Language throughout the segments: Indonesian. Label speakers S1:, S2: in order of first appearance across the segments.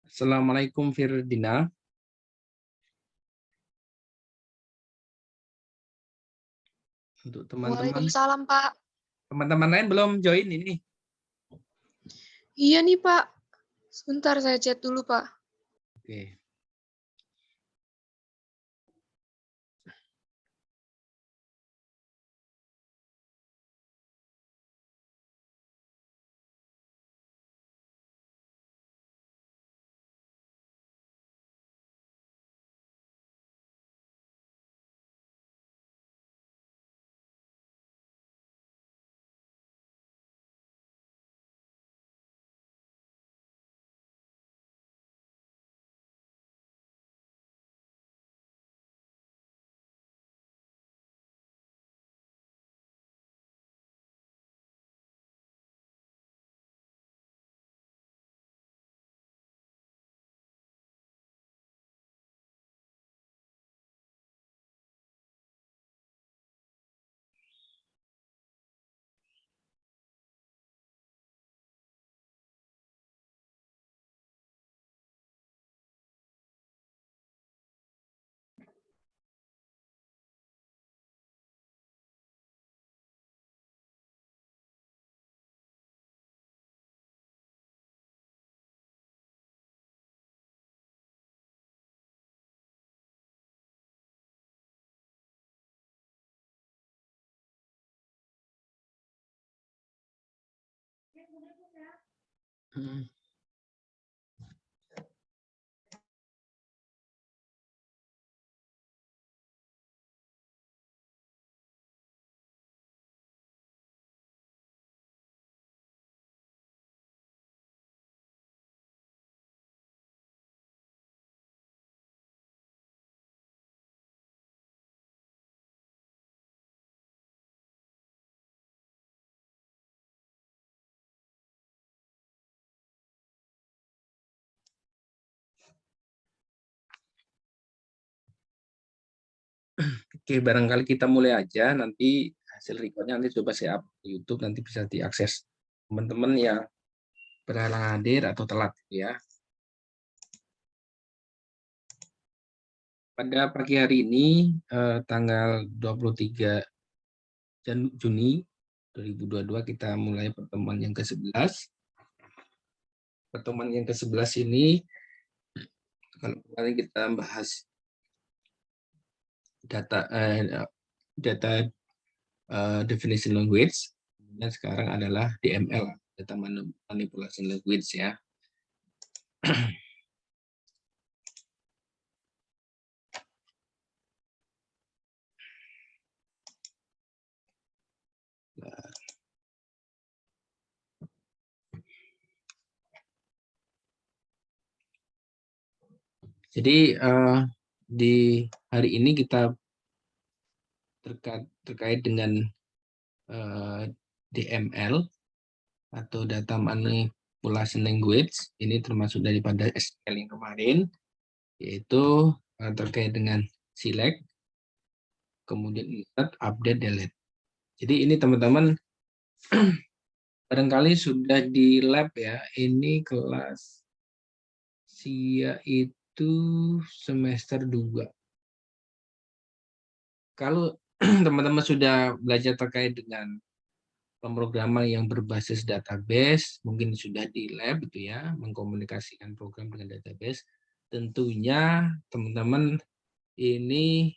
S1: Assalamualaikum Firdina. Untuk teman-teman
S2: Waalaikumsalam, Pak.
S1: teman-teman lain belum join ini.
S2: Iya nih, Pak. Sebentar saya chat dulu, Pak.
S1: Oke. Oke, barangkali kita mulai aja. Nanti hasil recordnya nanti coba saya up di YouTube, nanti bisa diakses teman-teman yang berhalangan hadir atau telat ya. Pada pagi hari ini tanggal 23 Juni 2022 kita mulai pertemuan yang ke-11. Pertemuan yang ke-11 ini kalau kemarin kita bahas data definition language, dan sekarang adalah DML, data manipulation language ya. Jadi di hari ini kita terkait dengan DML atau data manipulation language, ini termasuk daripada SQL yang kemarin, yaitu terkait dengan select, kemudian insert, update, delete. Jadi ini teman-teman barangkali sudah di lab ya, ini kelas SIA itu semester 2. Kalau teman-teman sudah belajar terkait dengan pemrograman yang berbasis database, mungkin sudah di lab gitu ya, mengkomunikasikan program dengan database, tentunya teman-teman ini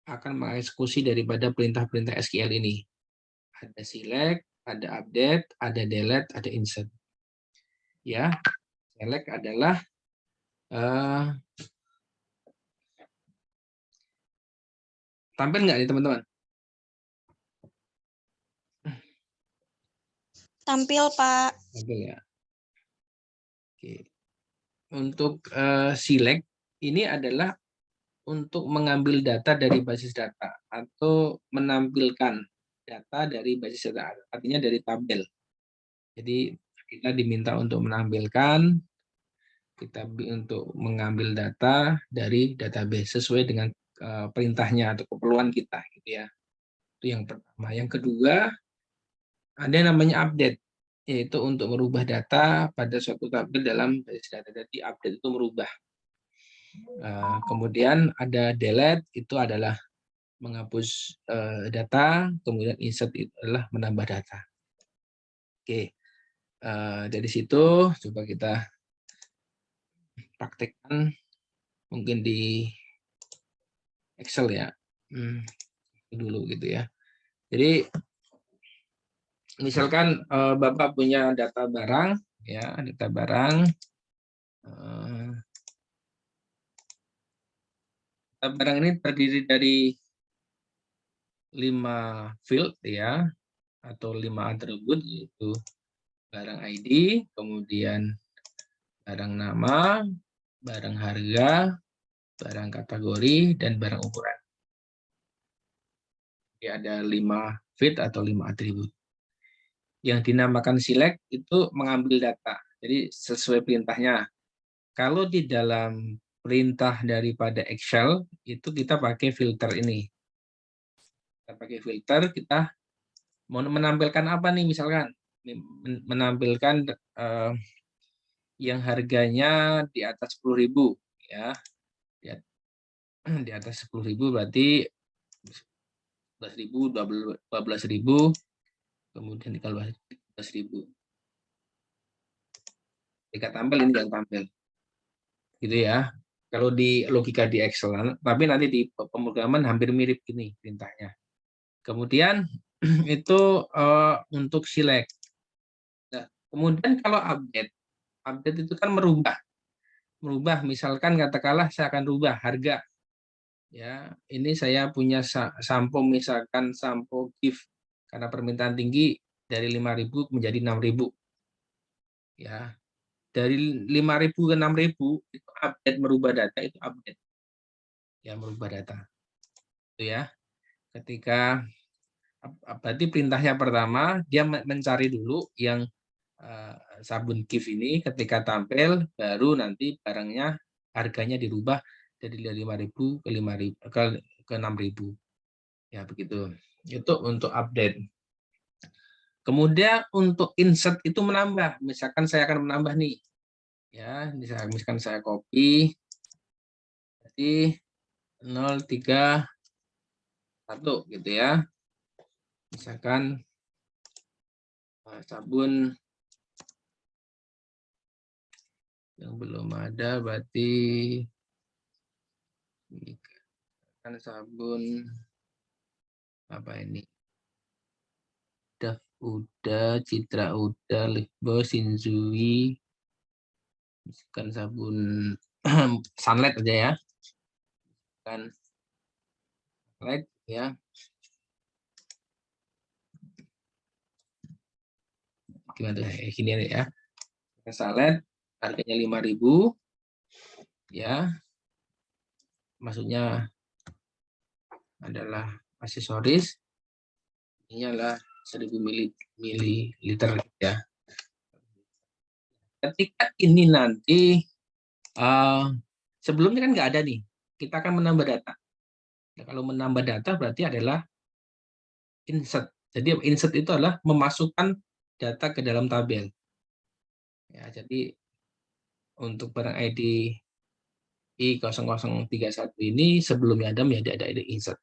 S1: akan mengeksekusi daripada perintah-perintah SQL ini. Ada select, ada update, ada delete, ada insert. Ya, select adalah tampil nggak nih teman-teman?
S3: Tampil, Pak.
S1: Tampil ya. Oke. Untuk select ini adalah untuk mengambil data dari basis data atau menampilkan data dari basis data, artinya dari tabel. Jadi kita diminta untuk menampilkan, kita untuk mengambil data dari database sesuai dengan perintahnya atau keperluan kita gitu ya. Itu yang pertama. Yang kedua ada yang namanya update. yaitu untuk merubah data pada suatu tabel dalam basis data. Jadi update itu merubah. Kemudian ada delete, itu adalah menghapus data, kemudian insert itu adalah menambah data. Oke, dari situ coba kita praktekkan mungkin di Excel ya, dulu gitu ya. Jadi misalkan Bapak punya data barang, ya data barang, data barang ini terdiri dari 5 field ya, atau 5 atribut, yaitu barang ID, kemudian barang nama, barang harga, barang kategori, dan barang ukuran. Jadi ada 5 field atau 5 atribut. Yang dinamakan select itu mengambil data. Jadi sesuai perintahnya. Kalau di dalam perintah daripada Excel, itu kita pakai filter ini. Kita pakai filter, kita mau menampilkan apa nih misalkan? Menampilkan yang harganya di atas 10.000 ya. Di atas 10.000 berarti 11.000, 12.000, kemudian kalau 12.000. Jika tampil ini yang tampil. Gitu ya. Kalau di logika di Excel, tapi nanti di pemrograman hampir mirip ini perintahnya. Kemudian itu untuk select. Nah, kemudian kalau update itu kan merubah. Misalkan katakanlah saya akan rubah harga. Ya, ini saya punya sampo, misalkan sampo gift karena permintaan tinggi dari 5.000 menjadi 6.000. Ya. Dari 5.000 ke 6.000 itu update merubah data, itu update. Ya, merubah data. Itu ya. Ketika berarti perintahnya pertama dia mencari dulu yang sabun Kif ini, ketika tampil baru nanti barangnya harganya dirubah dari 5.000 ke 5.000 ke 6.000. Ya begitu. Itu untuk update. Kemudian untuk insert itu menambah. Misalkan saya akan menambah nih. Ya, misalkan saya copy jadi 031 gitu ya. Misalkan sabun yang belum ada berarti kan sabun apa ini? Daf udah, Citra udah, Lifebuoy, Shinzui, misalkan sabun Sunlight aja ya. Kan Sunlight ya. Gimana tuh? Gini ya. Sunlight harganya 5.000 ya. Maksudnya adalah aksesoris. Ini adalah 1.000 mililiter ya. Ketika ini nanti sebelumnya kan nggak ada nih, kita akan menambah data. Nah, kalau menambah data berarti adalah insert. Jadi insert itu adalah memasukkan data ke dalam tabel. Ya, jadi untuk barang ID I0031 ini sebelumnya ada ID insert.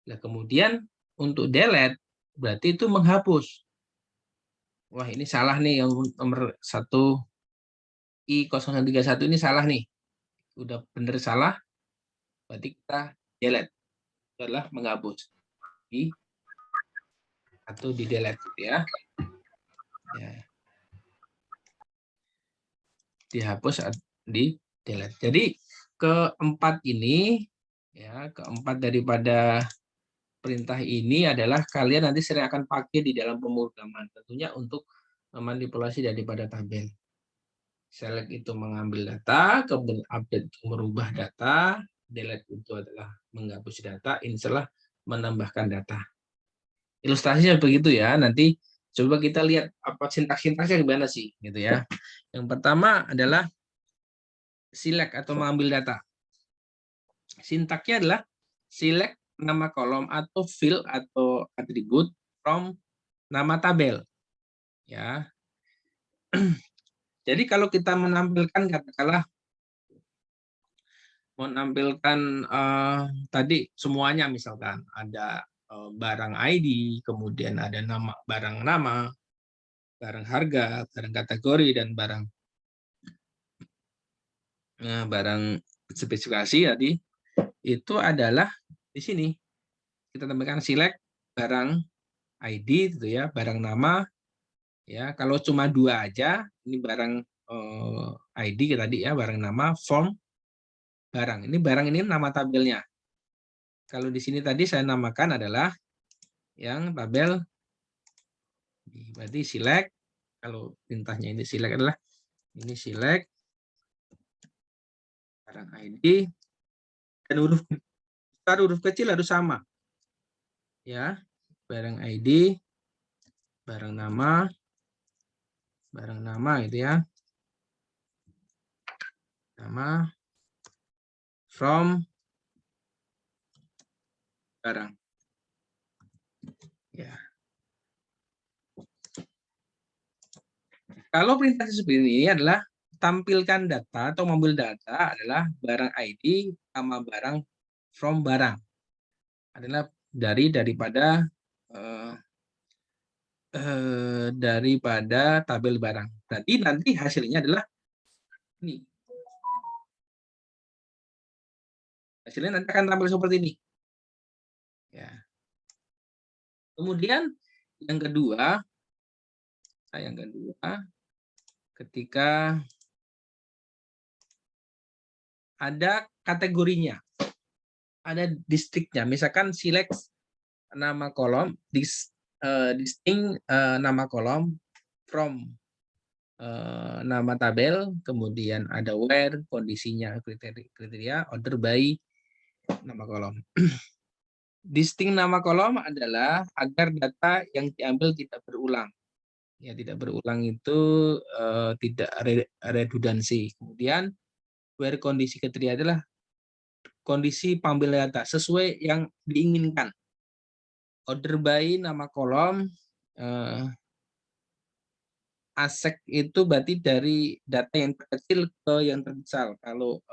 S1: Nah, kemudian untuk delete berarti itu menghapus. Wah, ini salah nih yang nomor 1 I0131 ini salah nih. Udah bener salah, berarti kita delete. Itu adalah menghapus. Atau di delete gitu ya. Ya. Dihapus di delete. Jadi keempat ini ya, keempat daripada perintah ini adalah kalian nanti sering akan pakai di dalam pemrograman, tentunya untuk memanipulasi daripada tabel. Select itu mengambil data, kemudian update itu merubah data, delete itu adalah menghapus data, insert menambahkan data. Ilustrasinya begitu ya. Nanti coba kita lihat apa sintaks-sintaksnya gimana sih gitu ya. Yang pertama adalah select atau mengambil data. Sintaknya adalah select nama kolom atau field atau atribut from nama tabel. Ya. Jadi kalau kita menampilkan katakanlah menampilkan tadi semuanya misalkan ada barang ID, kemudian ada barang nama, barang harga, barang kategori dan barang spesifikasi tadi itu adalah di sini kita tambahkan select barang ID gitu ya, barang nama ya. Kalau cuma 2 aja, ini barang ID tadi ya, barang nama, form barang. Ini barang ini nama tabelnya. Kalau di sini tadi saya namakan adalah yang tabel, berarti select. Kalau perintahnya ini select adalah ini select barang ID dan huruf besar huruf kecil harus sama ya, barang ID, barang nama itu ya, nama, from, barang ya. Kalau perintah seperti ini adalah tampilkan data atau mengambil data adalah barang ID sama barang from barang adalah daripada tabel barang. Berarti nanti hasilnya adalah ini. Hasilnya nanti akan tampil seperti ini. Ya. Kemudian yang kedua, ketika ada kategorinya, ada distriknya, misalkan select nama kolom, distinct nama kolom, from nama tabel, kemudian ada where, kondisinya, kriteria, order by, nama kolom. Distinct nama kolom adalah agar data yang diambil tidak berulang. Ya, tidak berulang itu tidak redundansi. Kemudian where kondisi kriteria adalah kondisi pengambilan data sesuai yang diinginkan. Order by nama kolom ASEC itu berarti dari data yang terkecil ke yang terbesar. Kalau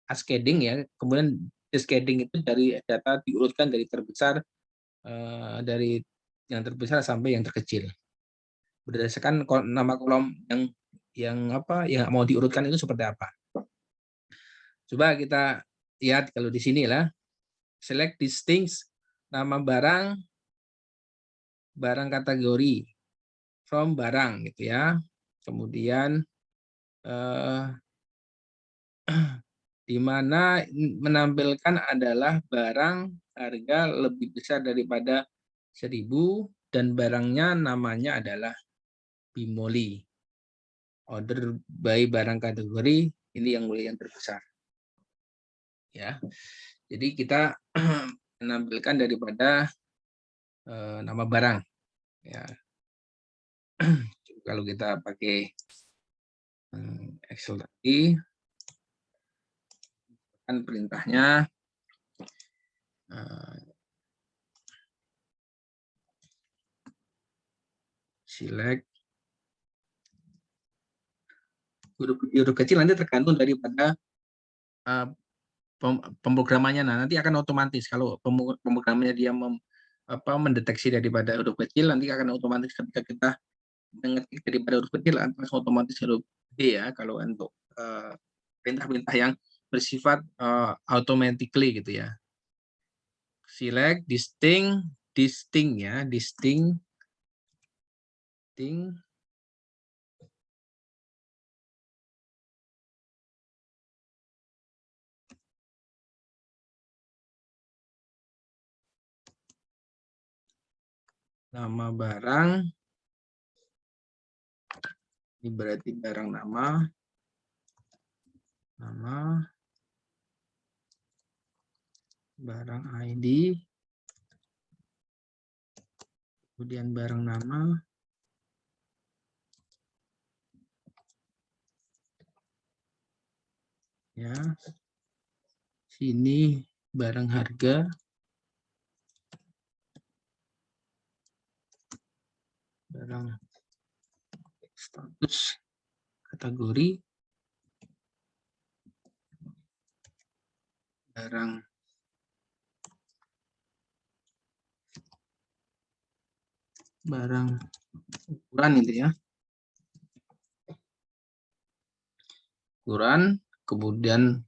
S1: cascading ya, kemudian cascading itu dari data diurutkan dari terbesar dari yang terbesar sampai yang terkecil. Berdasarkan nama kolom yang mau diurutkan itu seperti apa. Coba kita lihat kalau di sini lah, select distinct nama barang kategori from barang gitu ya. Kemudian di mana menampilkan adalah barang harga lebih besar daripada 1.000 dan barangnya namanya adalah Bimoli. Order by barang kategori ini yang mulai yang terbesar. Ya. Jadi kita menampilkan daripada nama barang ya. Kalau kita pakai Excel tadi kan perintahnya select huruf kecil nanti tergantung daripada pemrogramannya. Nah, nanti akan otomatis kalau pemrogramannya dia mendeteksi daripada huruf kecil, nanti akan otomatis ketika kita mengetik daripada huruf kecil langsung otomatis huruf D ya kalau untuk perintah-perintah yang bersifat automatically gitu ya. Select distinct ya, distinct nama barang, ini berarti barang nama, barang ID, kemudian barang nama, ya, sini barang harga, barang status kategori barang ukuran itu ya. Ukuran, kemudian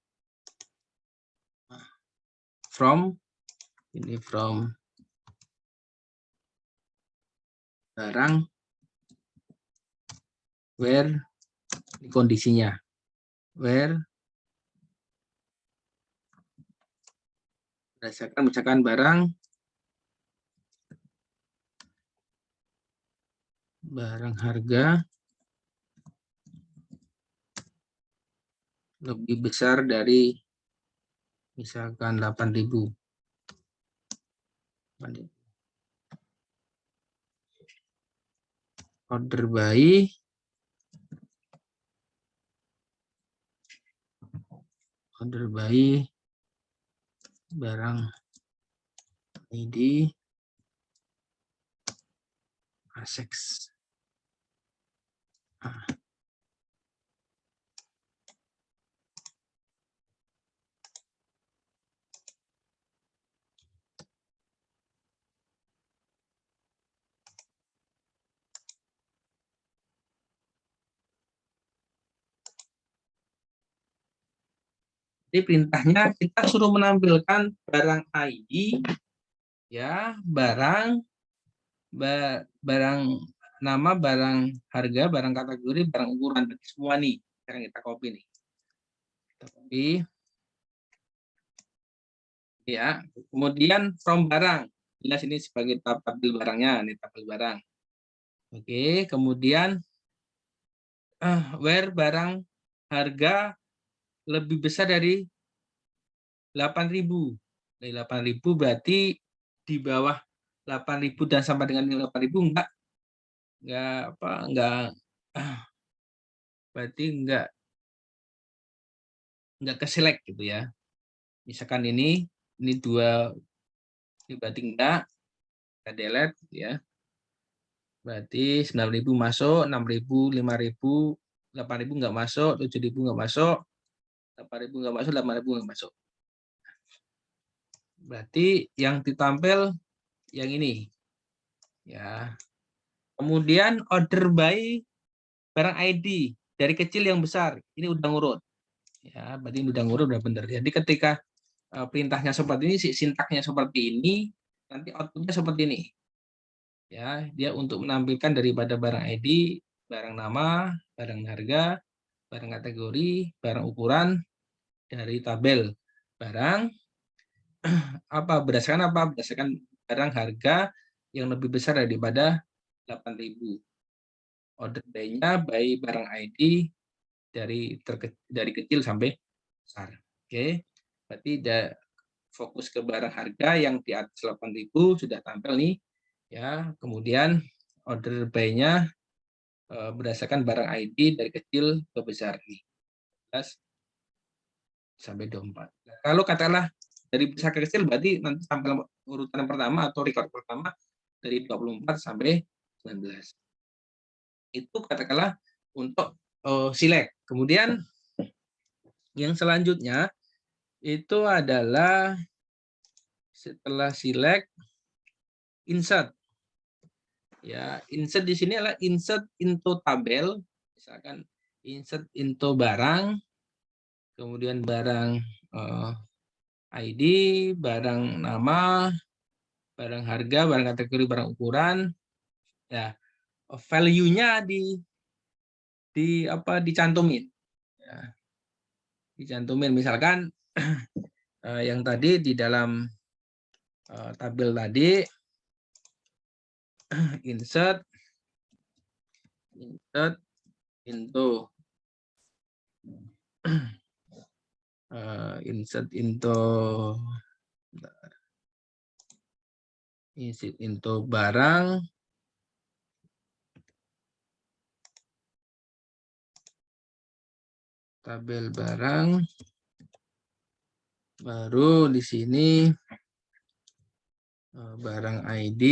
S1: from, ini from barang, where, ini kondisinya, where, berdasarkan misalkan barang harga lebih besar dari misalkan 8.000. Order by barang ID ASEX. Jadi perintahnya kita suruh menampilkan barang ID, ya, barang nama, barang harga, barang kategori, barang ukuran, semua nih. Sekarang kita copy nih. Kita copy. Ya, kemudian from barang. Jelas ini sebagai tabel barangnya, ini tabel barang. Oke, kemudian where barang harga lebih besar dari 8.000. Dari 8.000 berarti di bawah 8.000 dan sampai dengan 8.000 enggak berarti enggak ke select gitu ya. Misalkan ini 2, ini berarti enggak, kita delete ya. Berarti 9.000 masuk, 6.000, 5.000, 8.000 enggak masuk, 7.000 enggak masuk, 8.000 enggak masuk, 8.000 enggak masuk. Berarti yang ditampil yang ini. Ya. Kemudian order by barang ID dari kecil yang besar. Ini udah ngurut. Ya, berarti udah ngurut, udah benar. Jadi ketika perintahnya seperti ini, sintaknya seperti ini, nanti outputnya seperti ini. Ya, dia untuk menampilkan daripada barang ID, barang nama, barang harga, barang kategori, barang ukuran dari tabel barang berdasarkan barang harga yang lebih besar daripada 8.000. Order by-nya by barang ID dari kecil sampai besar. Oke. Berarti fokus ke barang harga yang di atas 8.000 sudah tampil nih. Ya, kemudian order by-nya berdasarkan barang ID dari kecil ke besar nih. 11 sampai 24. Nah, kalau katakanlah dari besar ke kecil berarti nanti tampil urutan pertama atau record pertama dari 24 sampai 19. Itu katakanlah untuk select. Kemudian yang selanjutnya itu adalah setelah select, insert. Ya, insert di sini adalah insert into tabel. Misalkan insert into barang, kemudian barang ID, barang nama, barang harga, barang kategori, barang ukuran. Ya, value-nya dicantumin. Ya, dicantumin misalkan yang tadi di dalam tabel tadi insert into barang tabel barang, baru di sini barang ID,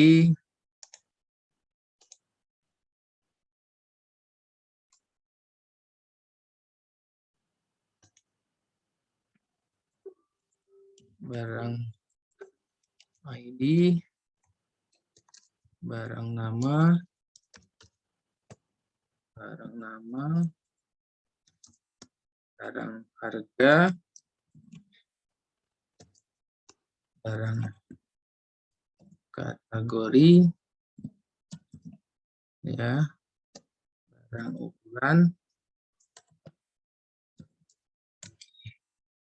S1: barang ID, barang nama, barang harga, barang kategori, ya, barang ukuran,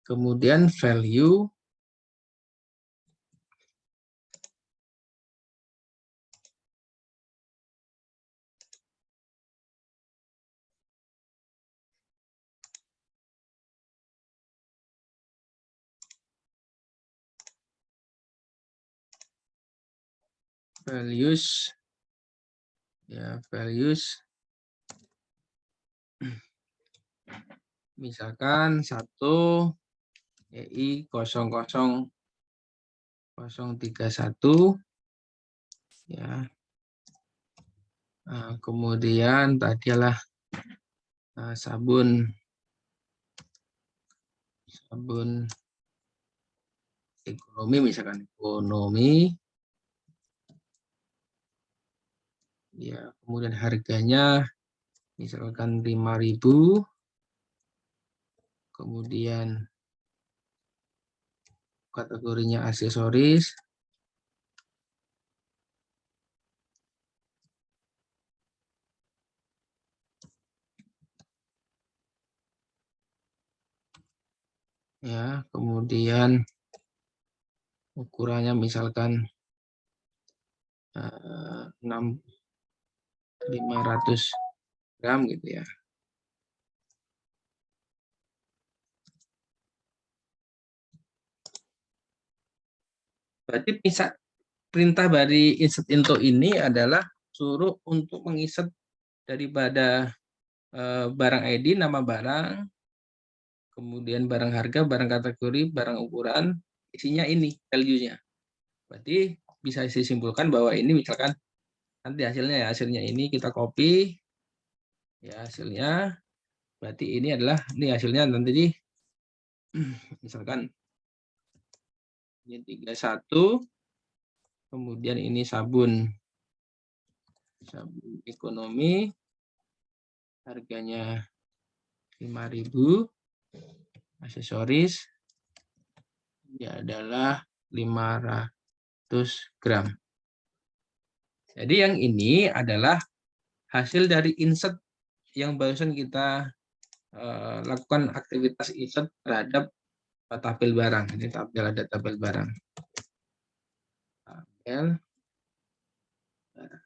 S1: kemudian value, values, ya, values, misalkan 1 EI 00031, ya. Nah, kemudian tadi adalah sabun ekonomi, misalkan ekonomi, ya, kemudian harganya misalkan 5.000, kemudian kategorinya aksesoris, ya, kemudian ukurannya misalkan 500 gram gitu ya. Berarti perintah dari insert into ini adalah suruh untuk menginsert daripada barang ID, nama barang, kemudian barang harga, barang kategori, barang ukuran, isinya ini value-nya. Berarti bisa disimpulkan bahwa ini misalkan nanti hasilnya ini kita copy, ya, hasilnya. Berarti ini hasilnya nanti misalkan ini 31, kemudian ini sabun ekonomi, harganya 5.000, aksesoris dia adalah 500 gram. Jadi yang ini adalah hasil dari insert yang barusan kita lakukan aktivitas insert terhadap tabel barang. Ini ada tabel barang. Tabel barang.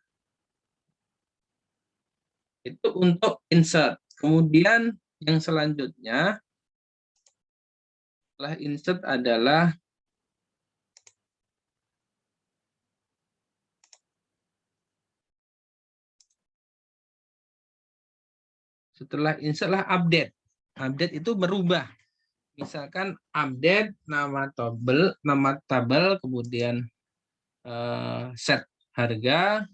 S1: Itu untuk insert. Kemudian yang selanjutnya setelah insert adalah update. Update itu merubah. Misalkan update nama tabel, kemudian set harga,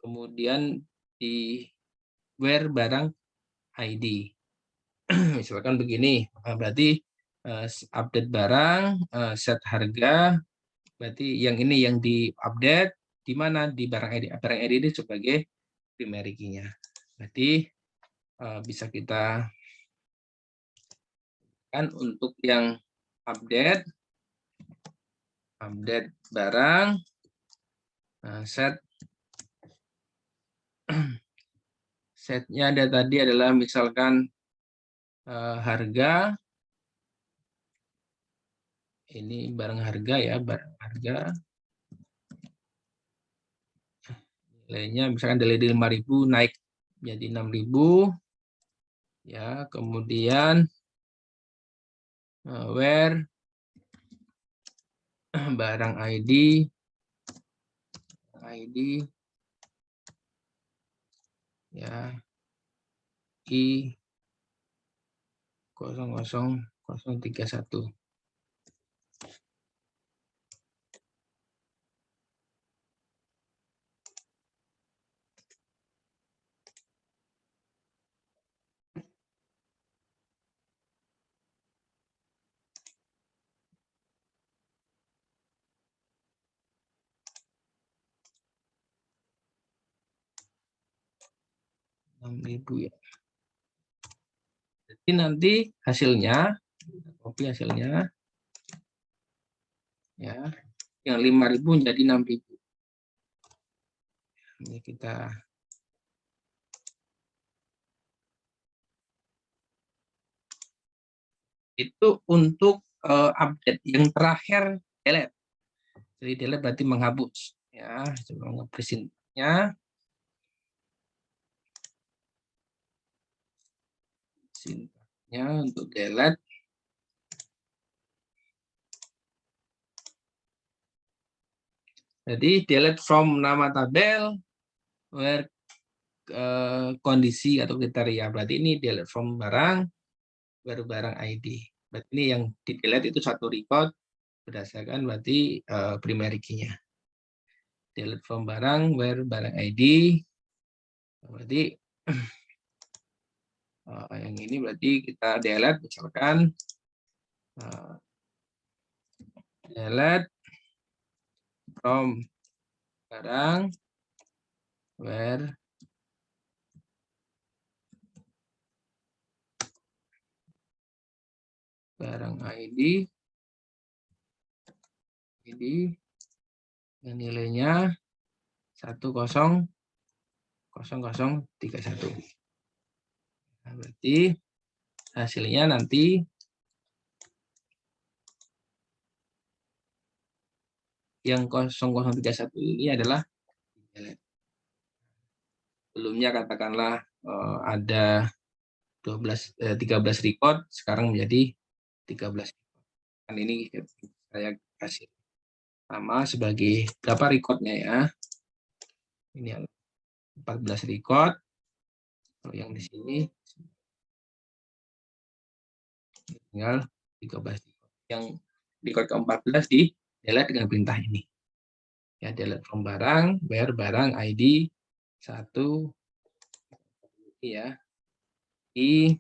S1: kemudian di where barang ID. Misalkan begini, berarti update barang, set harga, berarti yang ini yang di-update, di mana? Di barang ID. Barang ID ini sebagai primary key-nya. Berarti bisa kita kan untuk yang update barang, setnya ada tadi adalah misalkan harga, ini barang harga ya, barang harga, nilainya misalkan dari 5.000 naik jadi 6.000, ya, kemudian where barang ID ya I 00031. 6.000 ya. Jadi nanti hasilnya, copy hasilnya, ya, yang 5.000 menjadi 6.000. Ini kita itu untuk update yang terakhir delete. Jadi delete berarti menghapus. Ya, coba ngepresentnya. Sintaknya untuk delete. Jadi delete from nama tabel where kondisi atau kriteria. Berarti ini delete from barang where barang ID. Berarti ini yang di delete itu satu record berdasarkan berarti primary key-nya. Delete from barang where barang ID. Berarti yang ini berarti kita delete misalkan delete from barang where barang ID yang nilainya 100031. Nah, berarti hasilnya nanti yang 0031 ini adalah sebelumnya katakanlah ada 13 record, sekarang menjadi 13. Kan ini saya kasih sama sebagai berapa recordnya ya. Ini 14 record. Kalau yang di sini tinggal 13 record. Yang record ke-14 di delete dengan perintah ini. Ya, delete from barang, where barang ID 1 ya di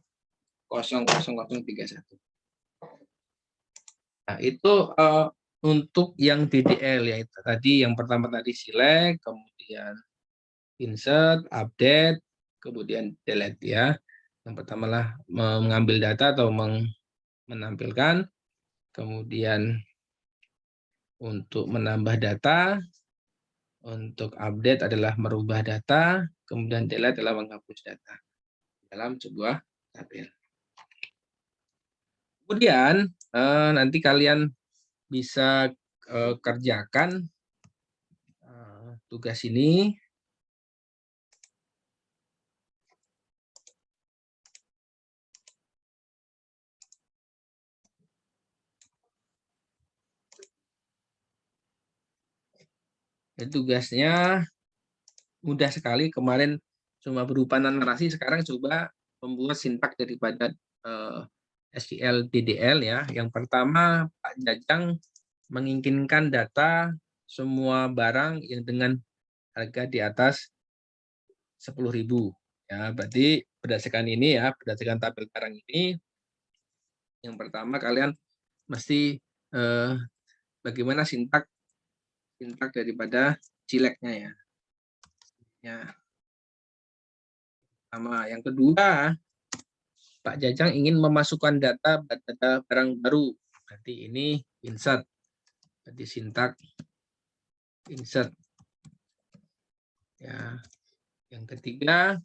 S1: 00031. Nah, itu untuk yang DDL yaitu tadi yang pertama tadi select, kemudian insert, update, kemudian delete ya. Yang pertama lah mengambil data atau menampilkan, kemudian untuk menambah data, untuk update adalah merubah data, kemudian delete adalah menghapus data dalam sebuah tabel. Kemudian nanti kalian bisa kerjakan tugas ini. Tugasnya mudah sekali, kemarin cuma berupa narasi, sekarang coba membuat sintak daripada SQL DDL ya. Yang pertama, Pak Jajang menginginkan data semua barang yang dengan harga di atas 10.000 ya. Berarti berdasarkan ini ya, berdasarkan tabel barang ini, yang pertama kalian mesti bagaimana sintak daripada cileknya ya. Ya. Sama yang kedua, Pak Jajang ingin memasukkan data barang baru. Berarti ini insert. Berarti sintak insert. Ya. Yang ketiga,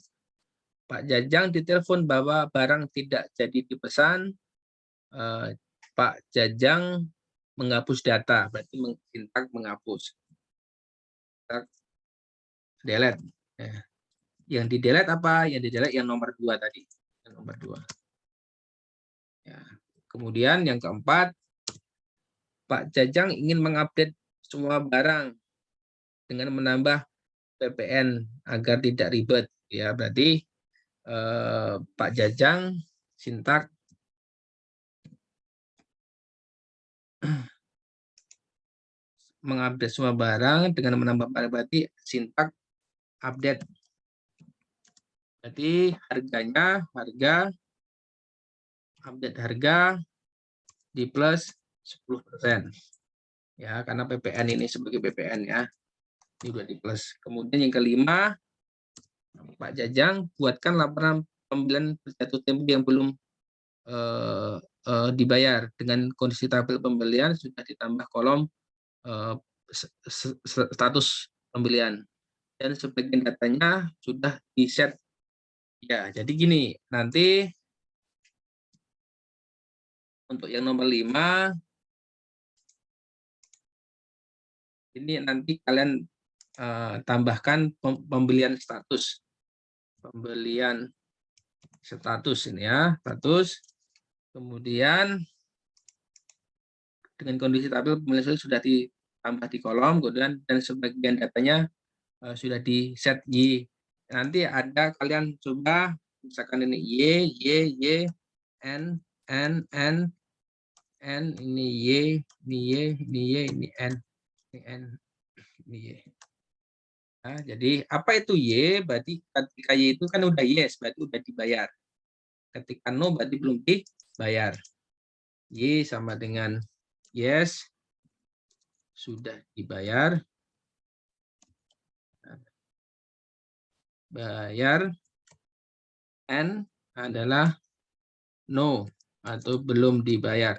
S1: Pak Jajang ditelepon bahwa barang tidak jadi dipesan. Pak Jajang menghapus data. Berarti sintak menghapus. Sintak delete. Ya. Yang di delete apa? Yang di delete yang nomor 2 tadi. Yang nomor 2. Ya. Kemudian yang keempat, Pak Jajang ingin mengupdate semua barang dengan menambah PPN agar tidak ribet. Ya, berarti Pak Jajang sintak mengupdate semua barang dengan menambah berarti sintak update. Berarti harganya update harga di plus 10%. Ya, karena PPN ini sebagai PPN ya. Ini udah di plus. Kemudian yang kelima, Pak Jajang, buatkan laporan pembelian jatuh tempo yang belum dibayar dengan kondisi tabel pembelian sudah ditambah kolom status pembelian dan sebagian datanya sudah di-set. Ya, jadi gini, nanti untuk yang nomor 5 ini nanti kalian tambahkan pembelian status. Pembelian status ini ya, status. Kemudian dengan kondisi tabel pembelian sudah ditambah di kolom, kemudian dan sebagian datanya sudah di set Y. Nanti ada kalian coba misalkan ini Y, N, ini Y, ini N, ini Y. Nah, jadi apa itu Y? Berarti ketika Y itu kan udah yes, berarti udah dibayar. Ketika no berarti belum dibayar. Y sama dengan yes, sudah dibayar. Bayar. N adalah no atau belum dibayar.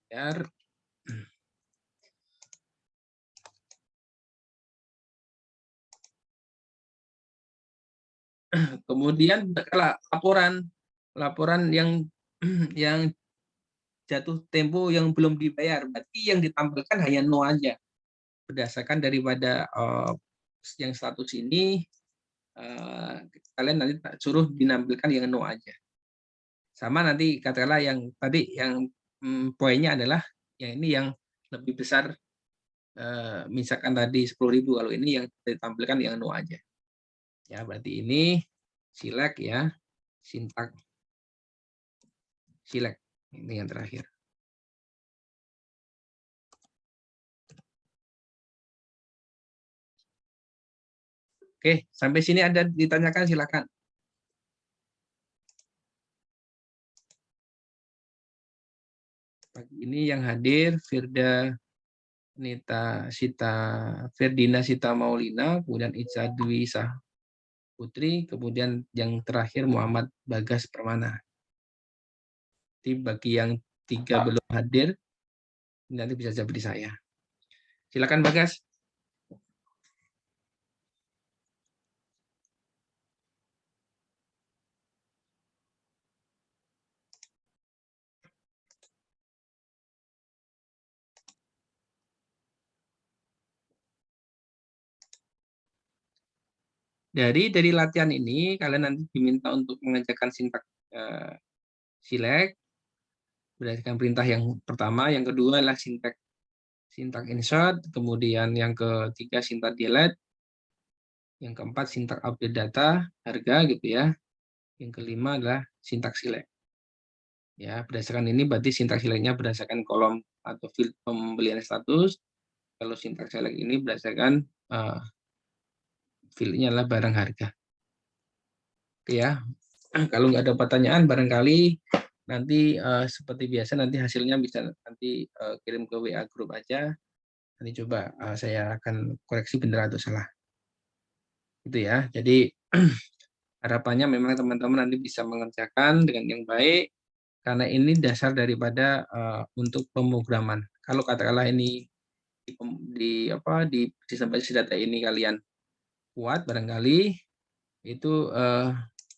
S1: Bayar. Kemudian laporan yang jatuh tempo yang belum dibayar, berarti yang ditampilkan hanya no aja. Berdasarkan daripada yang status ini, kalian nanti suruh dinampilkan yang no aja. Sama nanti katakanlah yang tadi yang poinnya adalah yang ini yang lebih besar, misalkan tadi 10.000, kalau ini yang ditampilkan yang no aja. Ya, berarti ini silek ya, sintak silek. Ini yang terakhir. Oke, sampai sini ada ditanyakan silakan. Pagi ini yang hadir Firda Ferdina Sita Maulina, kemudian Ica Dwi Sah Putri, kemudian yang terakhir Muhammad Bagas Permana. Jadi bagi yang 3 belum hadir, nanti bisa jawab di saya. Silakan Bagas. Dari latihan ini, kalian nanti diminta untuk mengerjakan sintak silek, berdasarkan perintah yang pertama, yang kedua adalah sintak insert, kemudian yang ketiga sintak delete, yang keempat sintak update data, harga gitu ya. Yang kelima adalah sintak silek. Ya, berdasarkan ini berarti sintak sileknya berdasarkan kolom atau field pembelian status. Kalau sintak silek ini berdasarkan fieldnya adalah barang harga. Oke ya. Kalau nggak ada pertanyaan, barangkali nanti seperti biasa nanti hasilnya bisa nanti kirim ke WA grup aja. Nanti coba saya akan koreksi benar atau salah. Itu ya. Jadi harapannya memang teman-teman nanti bisa mengerjakan dengan yang baik karena ini dasar daripada untuk pemrograman. Kalau katakanlah ini di sistem basis data ini kalian kuat, barangkali itu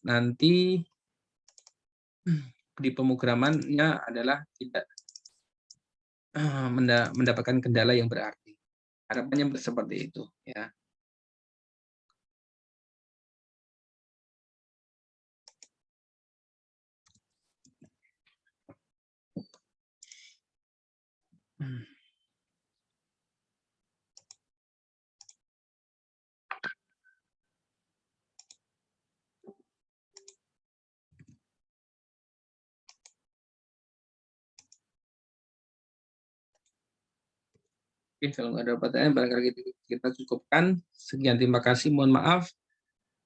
S1: nanti di pemrogramannya adalah tidak mendapatkan kendala yang berarti. Harapannya seperti itu ya. Oke, kalau nggak ada pertanyaan, barangkali kita cukupkan. Sekian, terima kasih. Mohon maaf.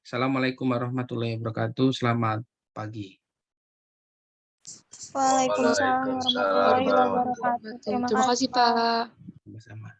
S1: Assalamualaikum warahmatullahi wabarakatuh. Selamat pagi.
S2: Waalaikumsalam warahmatullahi wabarakatuh. Terima kasih, Pak.
S1: Sama-sama.